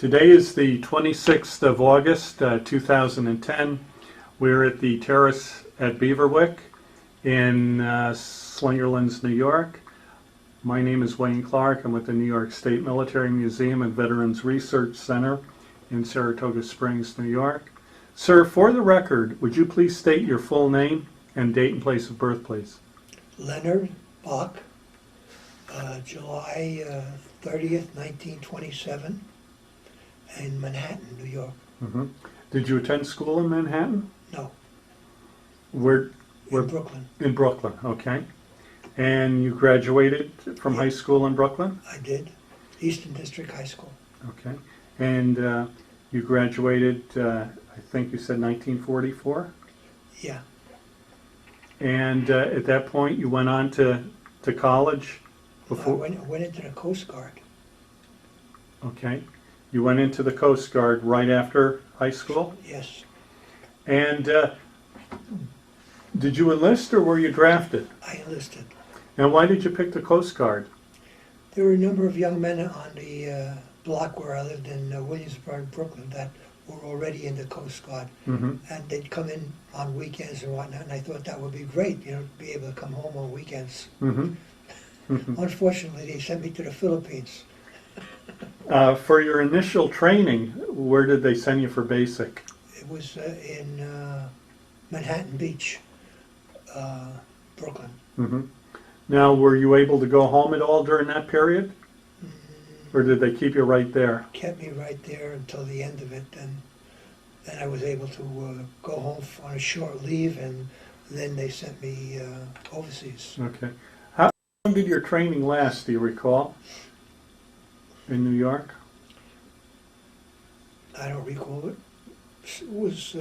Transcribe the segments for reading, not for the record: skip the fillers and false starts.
Today is the 26th of August, 2010. We're at the terrace at Beaverwick in Slingerlands, New York. My name is Wayne Clark. I'm with the New York State Military Museum and Veterans Research Center in Saratoga Springs, New York. Sir, for the record, would you please state your full name and date and place of birth, please? Leonard Bock, July 30th, 1927, in Manhattan, New York. Mm-hmm. Did you attend school in Manhattan? No. Where? In Brooklyn. In Brooklyn, okay. And you graduated from high school in Brooklyn? I did. Eastern District High School. Okay. And you graduated, I think you said 1944? Yeah. And at that point you went on to college? Before? I went into the Coast Guard. Okay. You went into the Coast Guard right after high school? Yes. And did you enlist or were you drafted? I enlisted. And why did you pick the Coast Guard? There were a number of young men on the block where I lived in Williamsburg, Brooklyn, that were already in the Coast Guard. Mm-hmm. And they'd come in on weekends and whatnot, and I thought that would be great, you know, to be able to come home on weekends. Mm-hmm. Unfortunately, they sent me to the Philippines. For your initial training, where did they send you for basic? It was in Manhattan Beach, Brooklyn. Mm-hmm. Now, were you able to go home at all during that period? Or did they keep you right there? Kept me right there until the end of it, and then I was able to go home on a short leave, and then they sent me overseas. Okay. How long did your training last, do you recall? In New York? I don't recall it. It was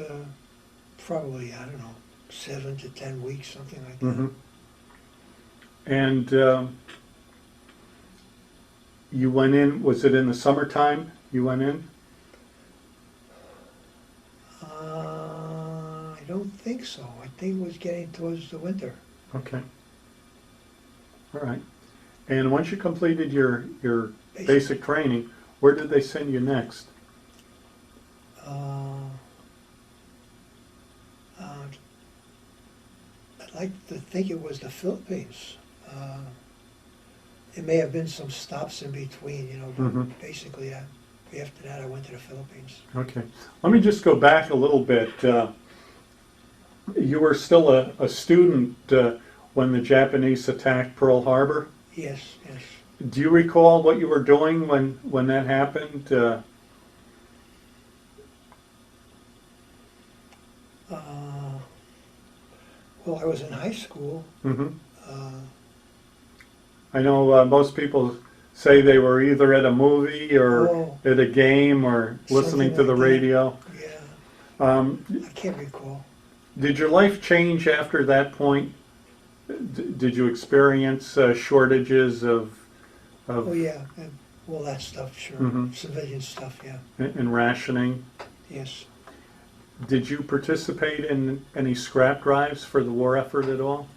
probably, I don't know, 7 to 10 weeks, something like that. Mm-hmm. And you went in, was it in the summertime you went in? I don't think so. I think it was getting towards the winter. Okay. All right. And once you completed your basic training, where did they send you next? I'd like to think it was the Philippines. It may have been some stops in between, you know, but basically after that I went to the Philippines. Okay. Let me just go back a little bit. You were still a student when the Japanese attacked Pearl Harbor? Yes, yes. Do you recall what you were doing when that happened? Well, I was in high school. Mm-hmm. I know most people say they were either at a movie or at a game or listening to the radio. Yeah. I can't recall. Did your life change after that point? Did you experience shortages of? Oh yeah, and all that stuff, sure. Mm-hmm. Civilian stuff, yeah. And rationing? Yes. Did you participate in any scrap drives for the war effort at all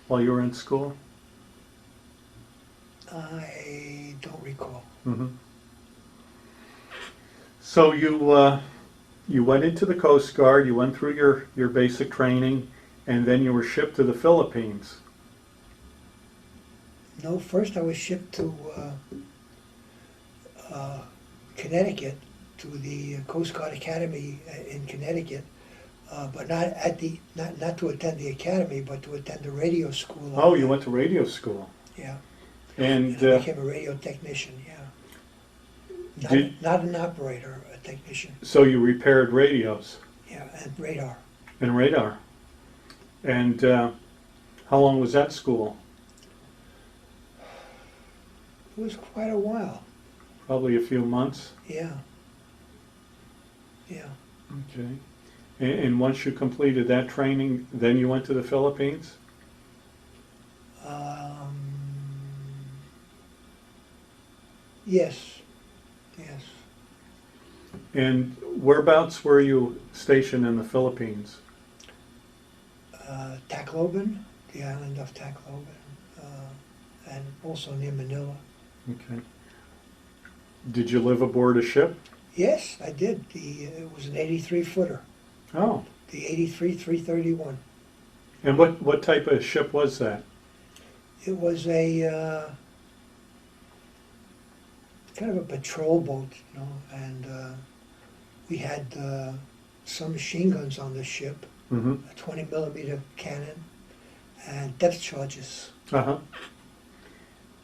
while you were in school? I don't recall. Mm-hmm. So you went into the Coast Guard, you went through your basic training, and then you were shipped to the Philippines. No, first I was shipped to Connecticut, to the Coast Guard Academy in Connecticut, but not to attend the academy, but to attend the radio school. Oh, you went to radio school. Yeah. And I became a radio technician, yeah. Not an operator, a technician. So you repaired radios? Yeah, and radar. And radar. And how long was that school? It was quite a while. Probably a few months? Yeah. Yeah. Okay. And once you completed that training, then you went to the Philippines? Yes. Yes. And whereabouts were you stationed in the Philippines? Tacloban, the island of Tacloban, and also near Manila. Okay. Did you live aboard a ship? Yes, I did. It was an 83 footer, Oh, the 83 331. and what type of ship was that? It was a kind of a patrol boat, you know, and we had some machine guns on the ship, Mm-hmm. a 20 millimeter cannon, and depth charges. Uh-huh.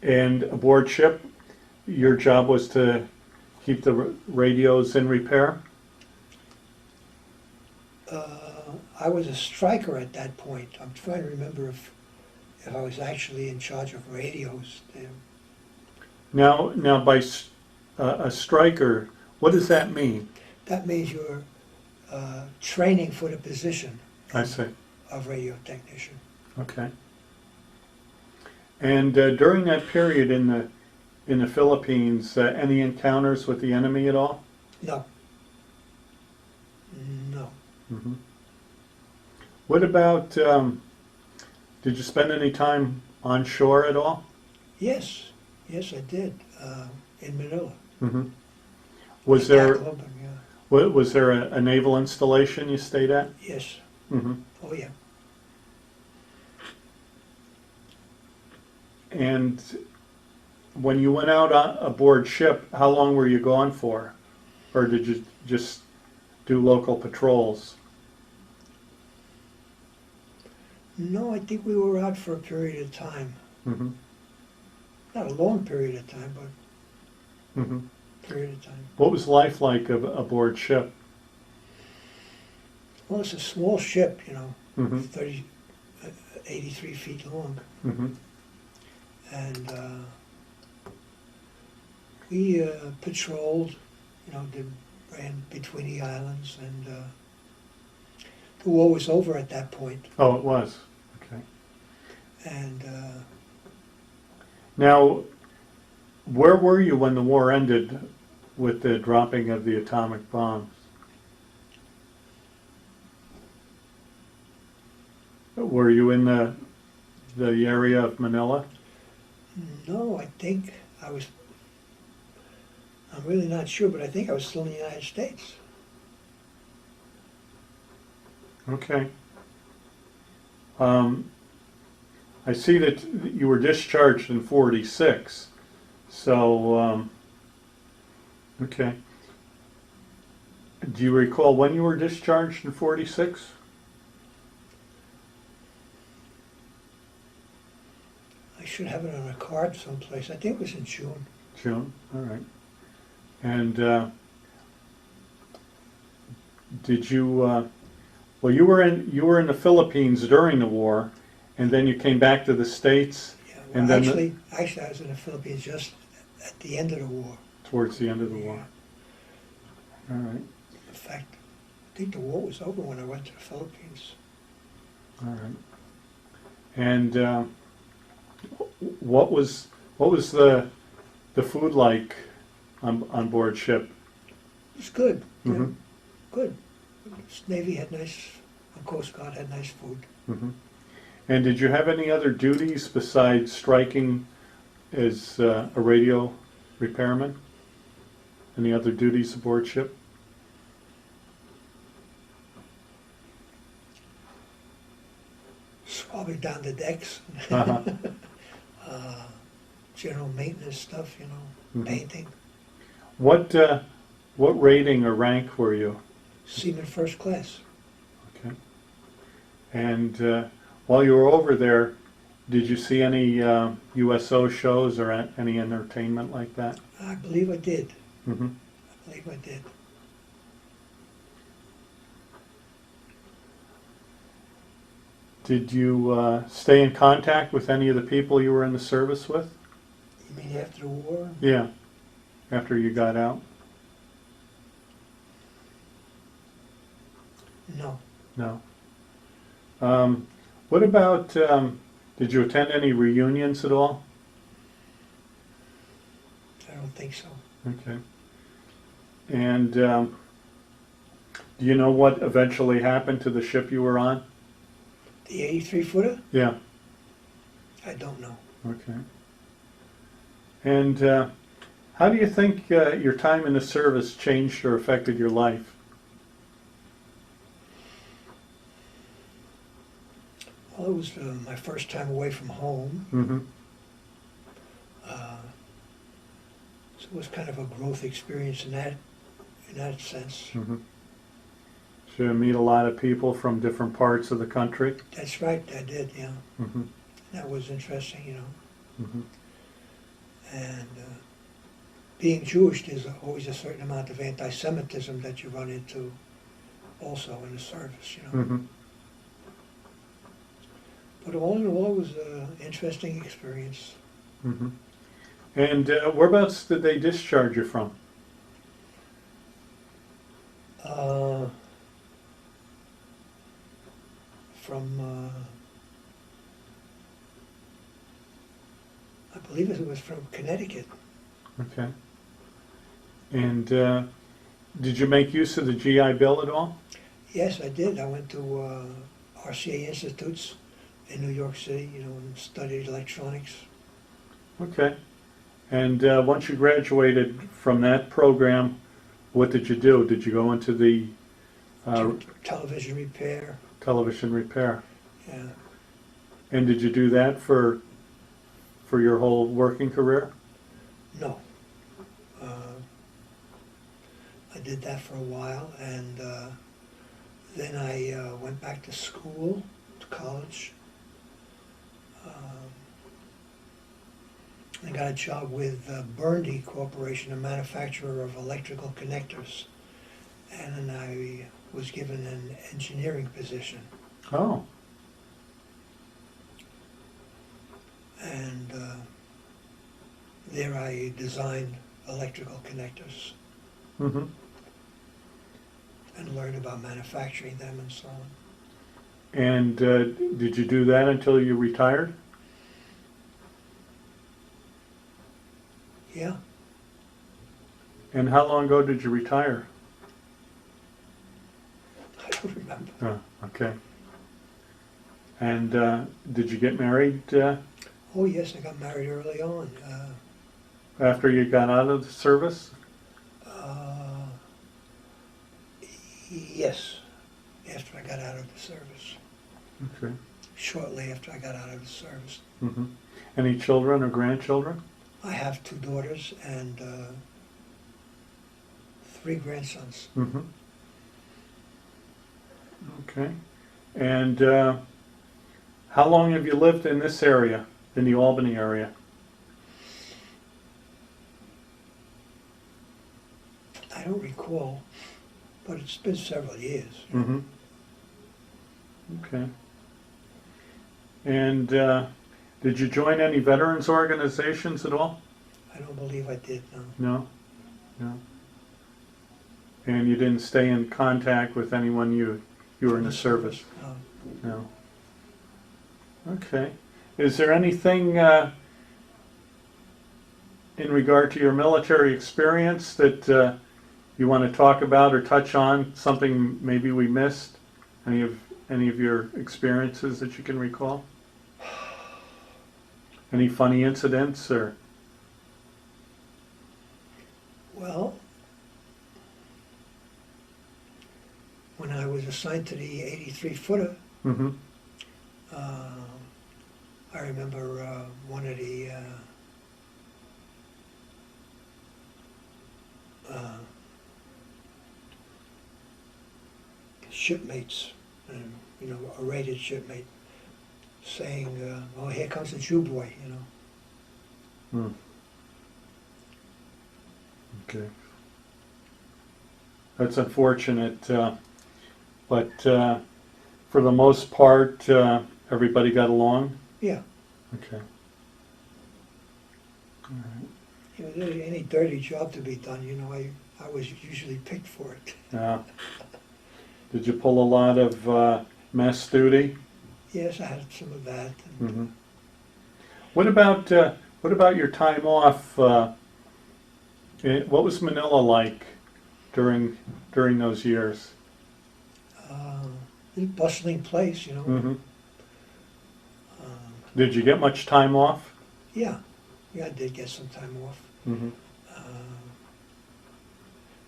And aboard ship, your job was to keep the radios in repair? I was a striker at that point. I'm trying to remember if I was actually in charge of radios. Now by a striker, what does that mean? That means you're training for the position I see. of radio technician. Okay. And during that period in the Philippines, any encounters with the enemy at all? No. No. Mm-hmm. What about, did you spend any time on shore at all? Yes. Yes, I did. In Manila. Mm-hmm. Was In there Tacloban, yeah. was there a naval installation you stayed at? Yes. Mm-hmm. Oh, yeah. And when you went out aboard ship, how long were you gone for? Or did you just do local patrols? No, I think we were out for a period of time. Mm-hmm. Not a long period of time, but Mm-hmm. a period of time. What was life like aboard ship? Well, it's a small ship, you know, Mm-hmm. 83 feet long. Mm-hmm. And we patrolled, you know, ran between the islands, and the war was over at that point. Oh, it was. Okay. And Now, where were you when the war ended with the dropping of the atomic bombs? Were you in the area of Manila? no, I think I'm really not sure, but I think I was still in the United States. Okay. I see that you were discharged in 46. So, okay. Do you recall when you were discharged in 46? I should have it on a card someplace. I think it was in June. June, all right. And did you? Well, you were in the Philippines during the war, and then you came back to the States. Yeah, well, And then actually, I was in the Philippines just at the end of the war. towards the end of the war. Yeah. All right, In fact, I think the war was over when I went to the Philippines. all right. And what was the food like on board ship? It was good. Yeah, Mhm. good. Navy had nice, the Coast Guard had nice food. Mm-hmm. And did you have any other duties besides striking as a radio repairman? Any other duties aboard ship? Swabbing down the decks. Uh-huh. General maintenance stuff, you know, Mhm. painting. What rating or rank were you? Seaman first class. Okay. And while you were over there, did you see any USO shows or any entertainment like that? I believe I did. Mm-hmm. I believe I did. Did you stay in contact with any of the people you were in the service with? You mean after the war? Yeah, after you got out? No. No. What about, did you attend any reunions at all? I don't think so. Okay. And do you know what eventually happened to the ship you were on? The 83 footer? Yeah. I don't know. Okay. And How do you think your time in the service changed or affected your life? Well, it was my first time away from home. Mm-hmm. So it was kind of a growth experience in that sense. Mm-hmm. So you meet a lot of people from different parts of the country? That's right, I did, yeah. Mm-hmm. That was interesting, you know. Mm-hmm. And being Jewish, there's always a certain amount of anti-Semitism that you run into also in the service, you know. Mm-hmm. But all in all, it was an interesting experience. Mm-hmm. And whereabouts did they discharge you from? From, I believe it was from Connecticut. Okay. And did you make use of the GI Bill at all? Yes, I did. I went to RCA Institutes in New York City, you know, and studied electronics. Okay. And once you graduated from that program, what did you do? Did you go into the Television repair. television repair? Yeah. And did you do that for your whole working career? No. I did that for a while, and then I went back to school, to college. I got a job with Burndy Corporation, a manufacturer of electrical connectors, and then I was given an engineering position. Oh. And there I designed electrical connectors Mm-hmm. and learned about manufacturing them and so on. And did you do that until you retired? Yeah, And how long ago did you retire? I don't remember. Oh, okay. And did you get married Oh yes, I got married early on. after you got out of the service? Yes, after I got out of the service. Okay. Shortly after I got out of the service. Mm-hmm. Any children or grandchildren? I have 2 daughters and 3 grandsons. Mm-hmm. Okay. And how long have you lived in this area, in the Albany area? I don't recall, but it's been several years. Mm-hmm. Okay. And did you join any veterans organizations at all? I don't believe I did, no. No? No. And you didn't stay in contact with anyone you were in the service? No. No. Okay. Is there anything in regard to your military experience that you want to talk about or touch on? Something maybe we missed? Any of your experiences that you can recall? Any funny incidents or? Well, when I was assigned to the 83-footer, Mm-hmm. I remember one of the shipmates, you know, a rated shipmate, saying, "Oh, here comes a Jew boy," you know. Hmm. Okay. That's unfortunate, but for the most part, everybody got along? Yeah. Okay. All right. You know, any dirty job to be done, you know, I was usually picked for it. Yeah. Did you pull a lot of mess duty? Yes, I had some of that. And, Mm-hmm. What about your time off? What was Manila like during those years? a bustling place, you know. Mm-hmm. Did you get much time off? Yeah, I did get some time off. Mm-hmm.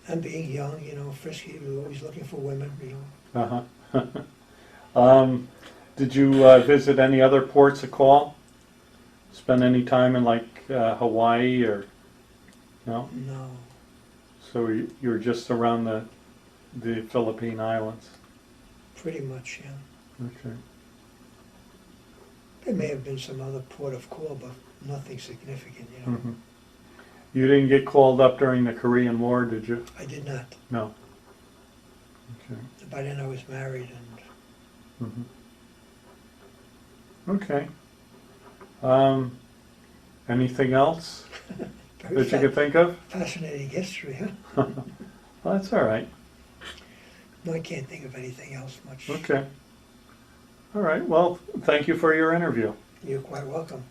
And being young, you know, frisky, we were always looking for women, you know. Uh-huh. Did you visit any other ports of call? Spend any time in like Hawaii or no? No, So you're just around the Philippine Islands. pretty much, yeah. Okay. There may have been some other port of call, but nothing significant, you know. Hmm. You didn't get called up during the Korean War, did you? I did not. No. Okay. By then I was married and Okay. Anything else very that you could think of? fascinating history, huh? Well, that's all right. No, I can't think of anything else much. Okay. All right. Well, thank you for your interview. You're quite welcome.